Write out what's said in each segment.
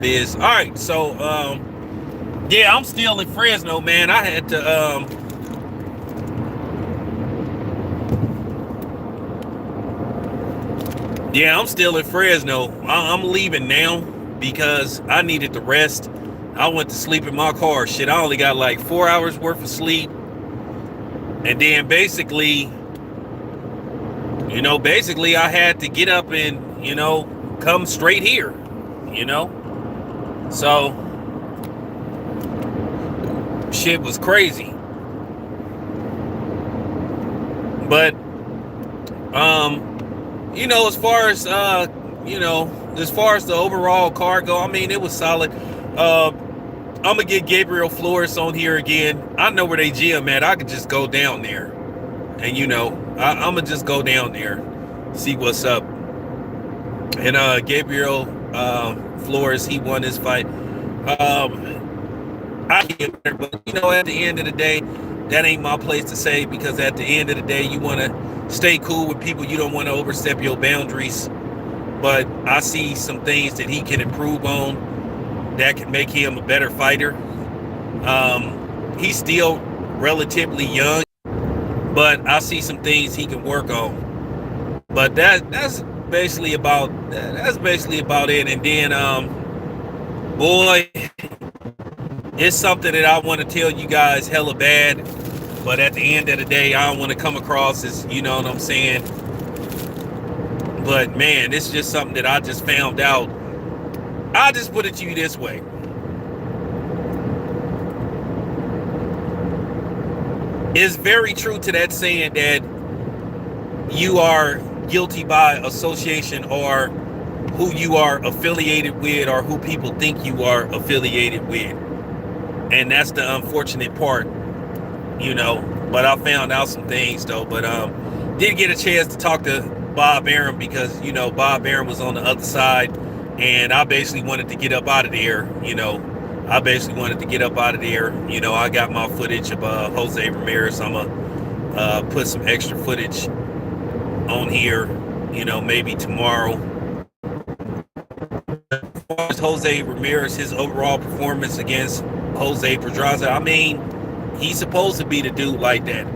Biz. All right, so yeah, I'm still in Fresno, man. I had to yeah, I'm still in Fresno. I'm leaving now because I needed the rest. I went to sleep in my car. Shit, I only got like 4 hours worth of sleep, and then basically I had to get up and come straight here. You know, so shit was crazy, but as far as as far as the overall car go, I mean, it was solid. I'm gonna get Gabriel Flores on here again. I know where they gym at. I could just go down there, and I'm gonna just go down there, see what's up. And Gabriel Flores, he won his fight. I get there, but at the end of the day, that ain't my place to say, because at the end of the day, you want to stay cool with people. You don't want to overstep your boundaries. But I see some things that he can improve on that can make him a better fighter. He's still relatively young, but I see some things he can work on. But that's basically about it. And then boy, it's something that I want to tell you guys hella bad, but at the end of the day, I don't want to come across as, you know what I'm saying. But man, it's just something that I just found out. I'll just put it to you this way. It's very true to that saying that you are guilty by association, or who you are affiliated with, or who people think you are affiliated with. And that's the unfortunate part. But I found out some things though. But didn't get a chance to talk to Bob Arum because Bob Arum was on the other side, and I basically wanted to get up out of there. I got my footage of Jose Ramirez. I'm gonna put some extra footage on here. Maybe tomorrow. As far as Jose Ramirez, his overall performance against Jose Pedraza, I mean, he's supposed to be the dude like that.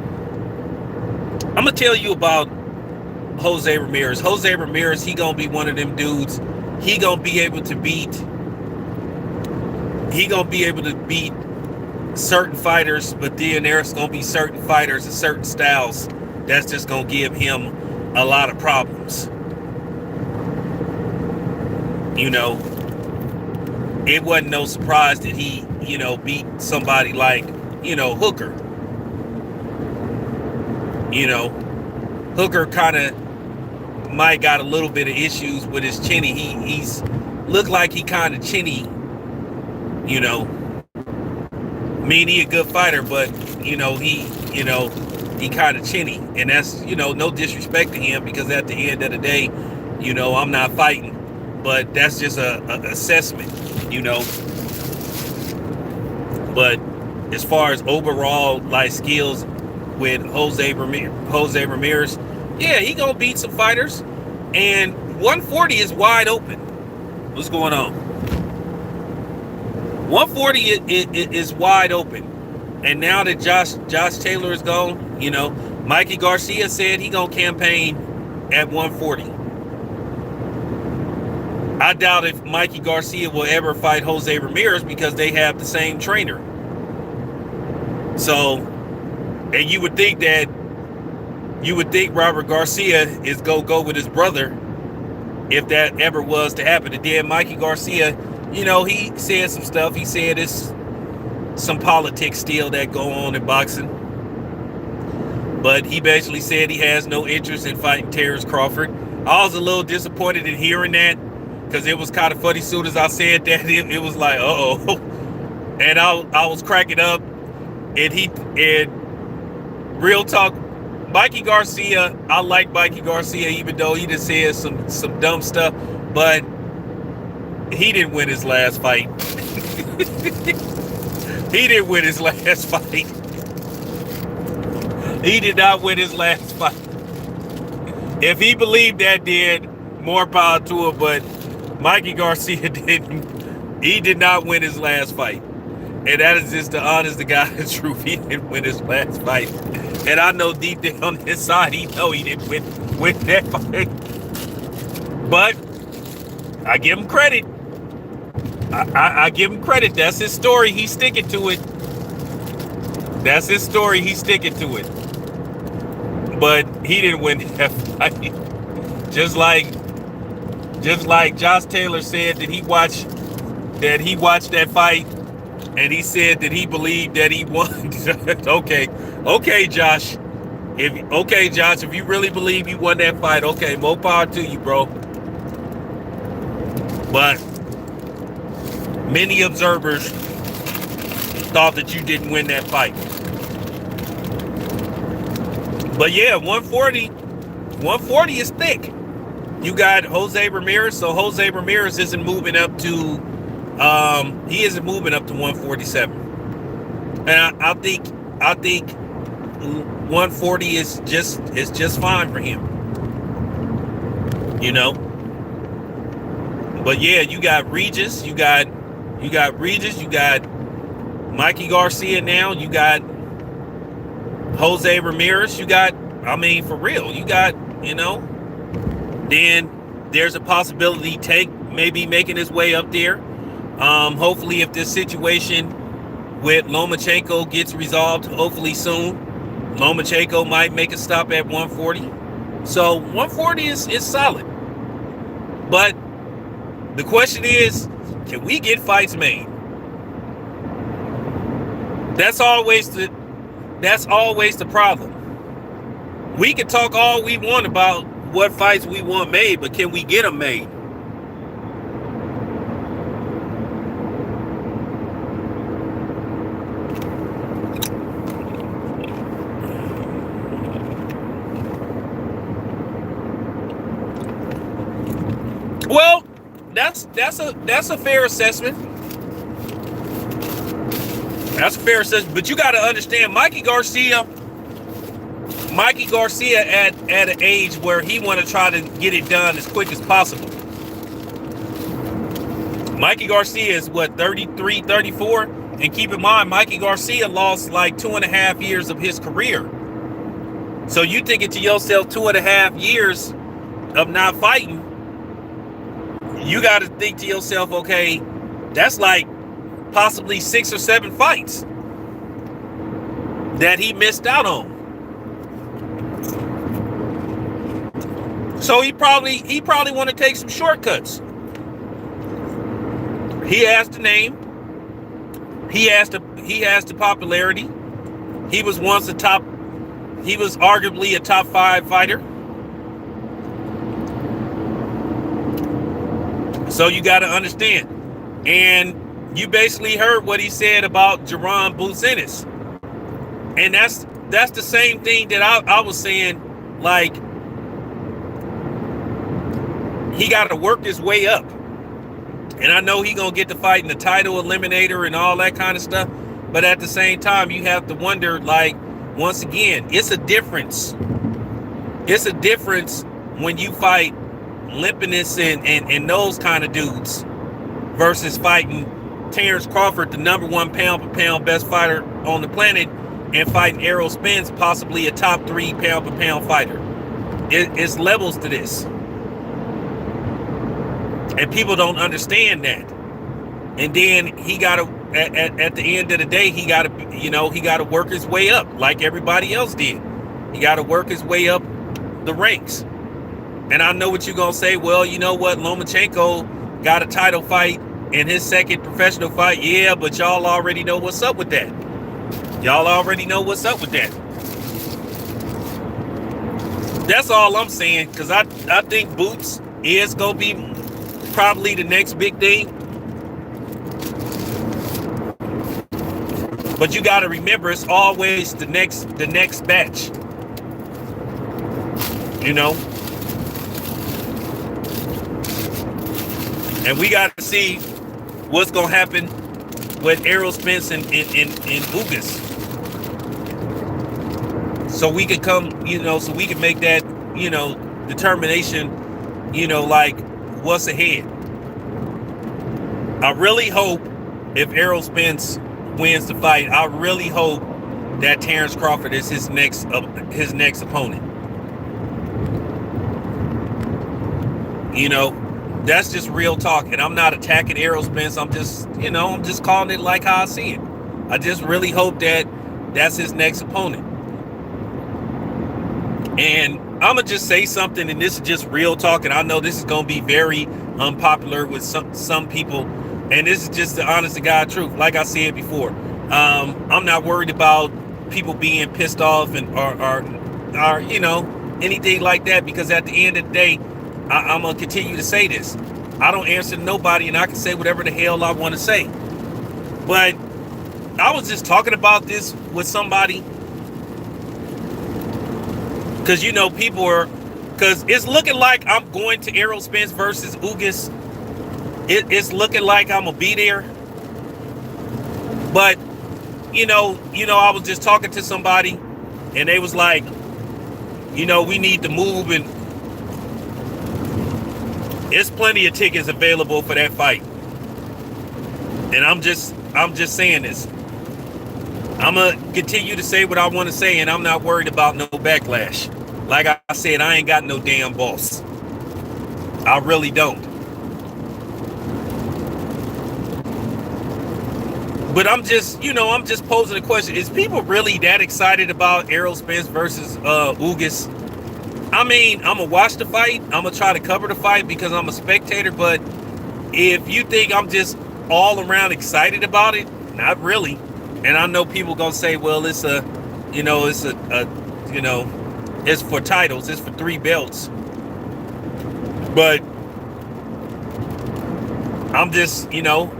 I'm gonna tell you about Jose Ramirez. Jose Ramirez, he gonna be one of them dudes. He gonna be able to beat certain fighters, but then there's gonna be certain fighters and certain styles that's just gonna give him a lot of problems. It wasn't no surprise that he, beat somebody like, Hooker. Hooker kind of might got a little bit of issues with his chinny. He's looked like he kind of chinny. I mean, he a good fighter, but he kind of chinny, and that's no disrespect to him, because at the end of the day, I'm not fighting, but that's just a assessment. But as far as overall like skills with Jose Ramirez, yeah, he gonna beat some fighters, and 140 is wide open. What's going on? 140 is wide open, and now that Josh Taylor is gone, Mikey Garcia said he gonna campaign at 140. I doubt if Mikey Garcia will ever fight Jose Ramirez, because they have the same trainer. So, and you would think Robert Garcia is go with his brother, if that ever was to happen. And then Mikey Garcia, he said some stuff. He said it's some politics still that go on in boxing. But he basically said he has no interest in fighting Terrence Crawford. I was a little disappointed in hearing that, because it was kind of funny. As soon as I said that, it was like, uh-oh. And I was cracking up. And real talk, Mikey Garcia, I like Mikey Garcia, even though he just said some dumb stuff, but he didn't win his last fight. He didn't win his last fight. He did not win his last fight. If he believed that, then more power to him, but Mikey Garcia didn't. He did not win his last fight. And that is just the honest to God truth. He didn't win his last fight. And I know deep down on his side, he didn't win that fight. But I give him credit. I give him credit. That's his story. He's sticking to it. That's his story. He's sticking to it. But he didn't win that fight. Just like Josh Taylor said that he watched that fight, and he said that he believed that he won. okay, Josh. If you really believe you won that fight, okay, more power to you, bro. But many observers thought that you didn't win that fight. But yeah, 140 is thick. You got Jose Ramirez, so Jose Ramirez isn't moving up to 147. And I think 140 is just fine for him. You know? But yeah, you got Regis, you got Mikey Garcia now, you got Jose Ramirez, you got, I mean, for real, you got, then there's a possibility Tank maybe making his way up there. Hopefully if this situation with Lomachenko gets resolved, hopefully soon, Lomachenko might make a stop at 140. So 140 is solid. But the question is, can we get fights made? That's always the problem. We can talk all we want about what fights we want made, but can we get them made? Well, that's a fair assessment. That's a fair assessment, but you got to understand, Mikey Garcia at an age where he want to try to get it done as quick as possible. Mikey Garcia is what, 33, 34? And keep in mind, Mikey Garcia lost like 2.5 years of his career. So you thinking to yourself, 2.5 years of not fighting, you got to think to yourself, okay, that's like possibly 6 or 7 fights that he missed out on. So he probably want to take some shortcuts. He has the name. He has the popularity. He was arguably a top 5 fighter. So you got to understand. And you basically heard what he said about Jaron Buzinis. And that's the same thing that I was saying, like, he got to work his way up. And I know he going to get to fight in the title eliminator and all that kind of stuff. But at the same time, you have to wonder, like, once again, it's a difference. It's a difference when you fight Limpinus and those kind of dudes versus fighting Terrence Crawford, the #1 pound-for-pound best fighter on the planet, and fighting Errol Spence, possibly a top 3 pound-for-pound fighter. It's levels to this. And people don't understand that. And then he got to, at the end of the day, he got to work his way up like everybody else did. He got to work his way up the ranks. And I know what you're going to say. Well, you know what? Lomachenko got a title fight in his second professional fight. Yeah, but y'all already know what's up with that. Y'all already know what's up with that. That's all I'm saying, because I think Boots is going to be probably the next big thing. But you got to remember, it's always the next batch. And we got to see what's going to happen with Errol Spence and Ugas. So we can so we can make that, determination, like what's ahead. I really hope if Errol Spence wins the fight, I really hope that Terrence Crawford is his next opponent. You know, that's just real talk, and I'm not attacking Errol Spence. I'm just calling it like how I see it. I just really hope that that's his next opponent. And I'm gonna just say something, and this is just real talk, and I know this is gonna be very unpopular with some people, and this is just the honest to God truth. Like I said before, I'm not worried about people being pissed off and or anything like that, because at the end of the day, I'm gonna continue to say this. I don't answer to nobody, and I can say whatever the hell I want to say. But I was just talking about this with somebody, because because it's looking like I'm going to Errol Spence versus Ugas. It's looking like I'm gonna be there. But I was just talking to somebody, and they was like, we need to move, and there's plenty of tickets available for that fight. And I'm just saying this. I'm gonna continue to say what I want to say, and I'm not worried about no backlash. Like I said, I ain't got no damn boss. I really don't. But I'm just posing a question. Is people really that excited about Errol Spence versus Ugas? I mean, I'm going to watch the fight. I'm going to try to cover the fight because I'm a spectator. But if you think I'm just all around excited about it, not really. And I know people going to say, well, it's it's for titles. It's for 3 belts. But I'm just, I'm going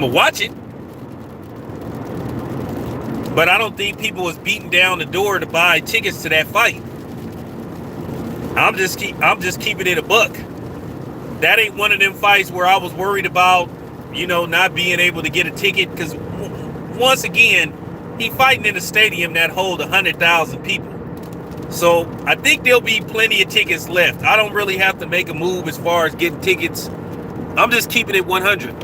to watch it. But I don't think people was beating down the door to buy tickets to that fight. I'm just keeping it a buck. That ain't one of them fights where I was worried about, not being able to get a ticket, because once again, he fighting in a stadium that hold 100,000 people. So I think there'll be plenty of tickets left. I don't really have to make a move as far as getting tickets. I'm just keeping it 100.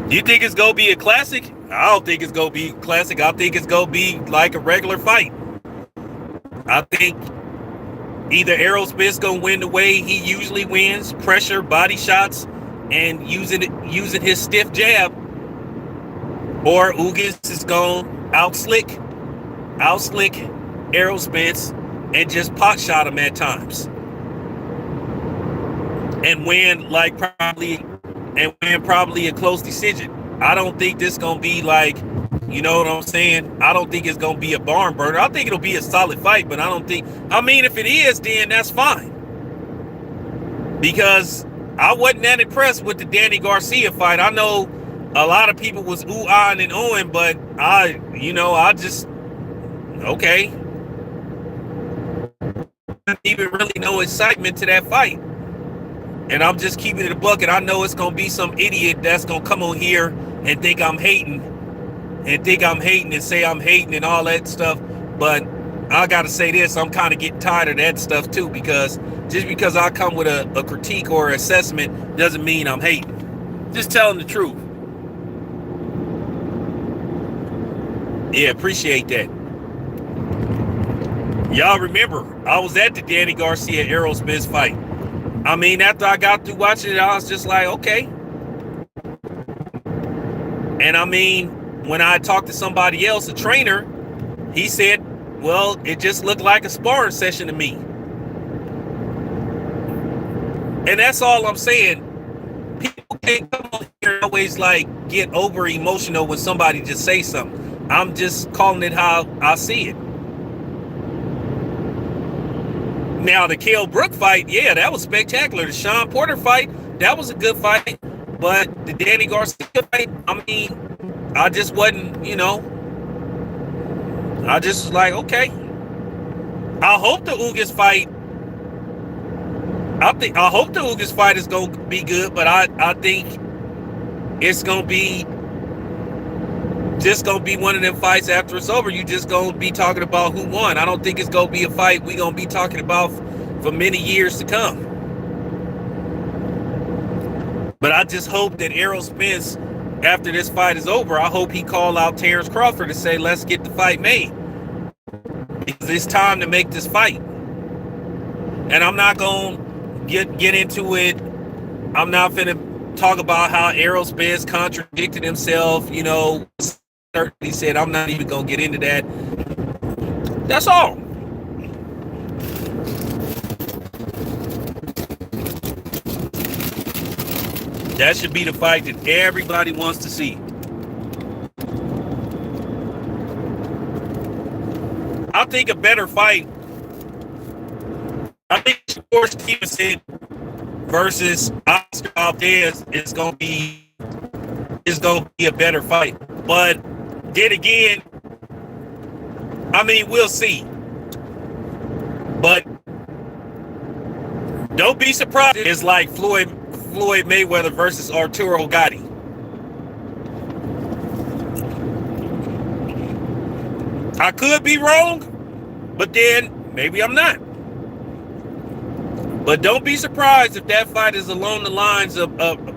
Do you think it's going to be a classic? I don't think it's going to be a classic. I think it's going to be like a regular fight. I think either Errol Spence going to win the way he usually wins, pressure, body shots, and using his stiff jab, or Ugas is going to outslick Errol Spence and just pot shot him at times. And win probably a close decision. I don't think this gonna be like, you know what I'm saying? I don't think it's gonna be a barn burner. I think it'll be a solid fight, but if it is, then that's fine. Because I wasn't that impressed with the Danny Garcia fight. I know a lot of people was ooh-ahhing and oohing, but I just, okay. I didn't even really no excitement to that fight. And I'm just keeping it a bucket. I know it's going to be some idiot that's going to come on here and think I'm hating and say I'm hating and all that stuff. But I got to say this, I'm kind of getting tired of that stuff too, because just because I come with a critique or assessment doesn't mean I'm hating. Just telling the truth. Yeah, appreciate that. Y'all remember, I was at the Danny Garcia Errol Spence fight. I mean, after I got through watching it, I was just like, okay. And I mean, when I talked to somebody else, a trainer, he said, well, it just looked like a sparring session to me. And that's all I'm saying. People can't come on here and always get over emotional when somebody just say something. I'm just calling it how I see it. Now, the Kell Brook fight, yeah, that was spectacular. The Sean Porter fight, that was a good fight. But the Danny Garcia fight, I mean, I just wasn't, I just was like, okay. I hope the Ugas fight, is going to be good, but I think it's going to be just gonna be one of them fights after it's over. You just gonna be talking about who won. I don't think it's gonna be a fight we gonna be talking about for many years to come. But I just hope that Errol Spence, after this fight is over, I hope he call out Terrence Crawford and say, let's get the fight made. Because it's time to make this fight. And I'm not gonna get into it. I'm not finna talk about how Errol Spence contradicted himself, you know. He said, I'm not even gonna get into that. That's all. That should be the fight that everybody wants to see. I think a better fight, I think Shakur Stevenson versus Oscar Valdez is gonna be a better fight. But then again, I mean, we'll see. But don't be surprised. It's like Floyd Mayweather versus Arturo Gatti. I could be wrong, but then maybe I'm not. But don't be surprised if that fight is along the lines of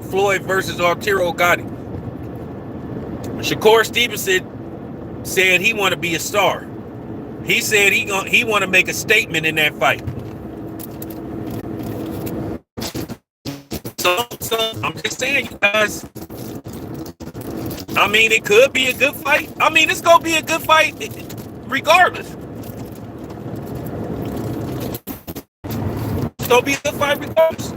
Floyd versus Arturo Gatti. Shakur Stevenson said he want to be a star. He said he want to make a statement in that fight. So I'm just saying, you guys. I mean, it could be a good fight. I mean, it's gonna be a good fight, regardless. It's gonna be a good fight, regardless.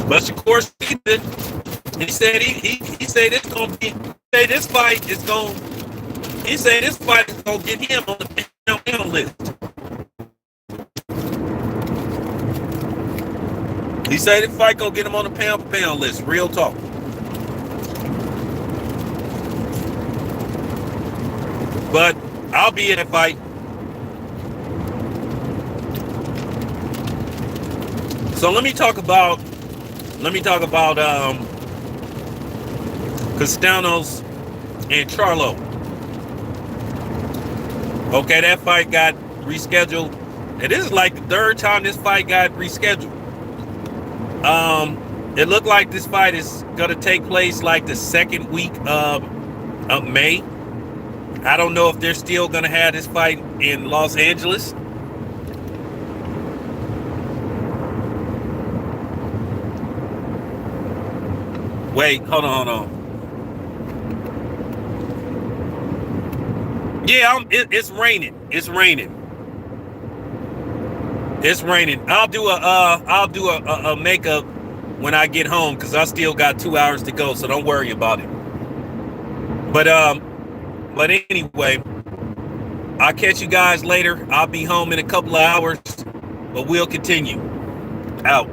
But Shakur Stevenson, he said he said it's gonna be. Say this fight is gonna. He said this fight is gonna get him on the pound list. He said this fight gonna get him on the pound list. Real talk. But I'll be in that fight. So let me talk about Castanos and Charlo. Okay, that fight got rescheduled. And this is like the third time this fight got rescheduled. It looked like this fight is gonna take place like the second week of May. I don't know if they're still gonna have this fight in Los Angeles. Wait, hold on. Yeah, it's raining. It's raining. I'll do a makeup when I get home because I still got 2 hours to go, so don't worry about it. But anyway, I'll catch you guys later. I'll be home in a couple of hours, but we'll continue. Out.